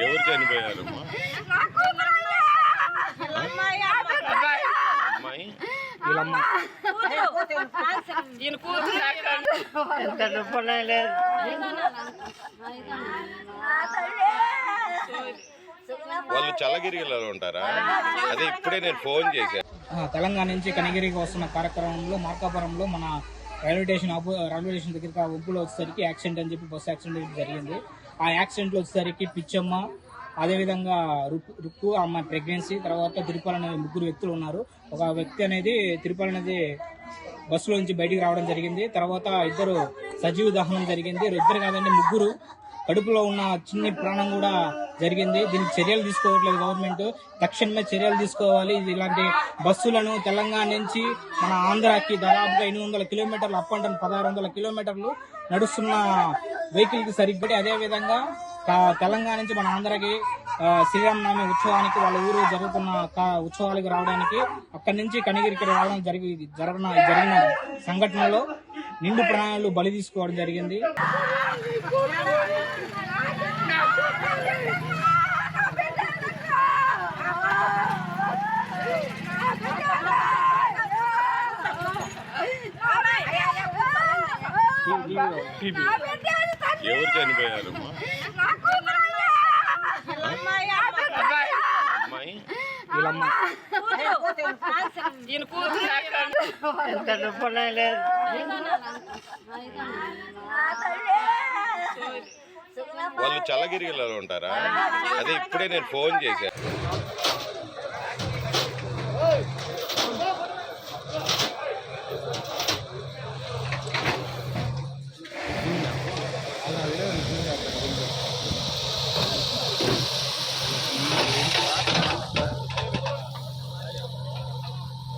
ఎవరు చనిపోయారు అమ్మాయి వాళ్ళు చల్లగిరిలో ఉంటారా? అదే ఇప్పుడే నేను ఫోన్ చేశాను. తెలంగాణ నుంచి కనిగిరికి వస్తున్న కార్యక్రమంలో మార్కాపురంలో మన రైల్వే స్టేషన్ దగ్గర ఒంపులో వచ్చేసరికి యాక్సిడెంట్ అని చెప్పి బస్సు యాక్సిడెంట్ జరిగింది. ఆ యాక్సిడెంట్లో వచ్చేసరికి పిచ్చమ్మ, అదేవిధంగా రుక్కు అమ్మాయి ప్రెగ్నెన్సీ, తర్వాత తిరుపతి అనేది 3 వ్యక్తులు ఉన్నారు. ఒక వ్యక్తి అనేది తిరుపతి అనేది బస్సులో నుంచి బయటికి రావడం జరిగింది. తర్వాత 2 సజీవ దహనం జరిగింది. 2 కాదండి 3 కడుపులో ఉన్న చిన్ని ప్రాణం కూడా జరిగింది. దీనికి చర్యలు తీసుకోవట్లేదు గవర్నమెంట్. తక్షణమే చర్యలు తీసుకోవాలి. ఇలాంటి బస్సులను తెలంగాణ నుంచి మన ఆంధ్రాకి దాదాపుగా 800 కిలోమీటర్లు అప్ అండ్ డౌన్ 1600 కిలోమీటర్లు నడుస్తున్న వెహికల్ కి సరిగ్గా అదేవిధంగా తెలంగాణ నుంచి మన ఆంధ్రాకి శ్రీరామనవమి ఉత్సవానికి వాళ్ళ ఊరు జరుగుతున్న ఉత్సవాలకు రావడానికి అక్కడి నుంచి కనిగిరికి రావడం జరిగిన సంఘటనలో నిండు ప్రాణాలు బలి తీసుకోవడం జరిగింది. ఎవరు చనిపోయారు అమ్మాయి వాళ్ళు చల్లగిరిలో ఉంటారా? అదే ఇప్పుడే నేను ఫోన్ చేశాను.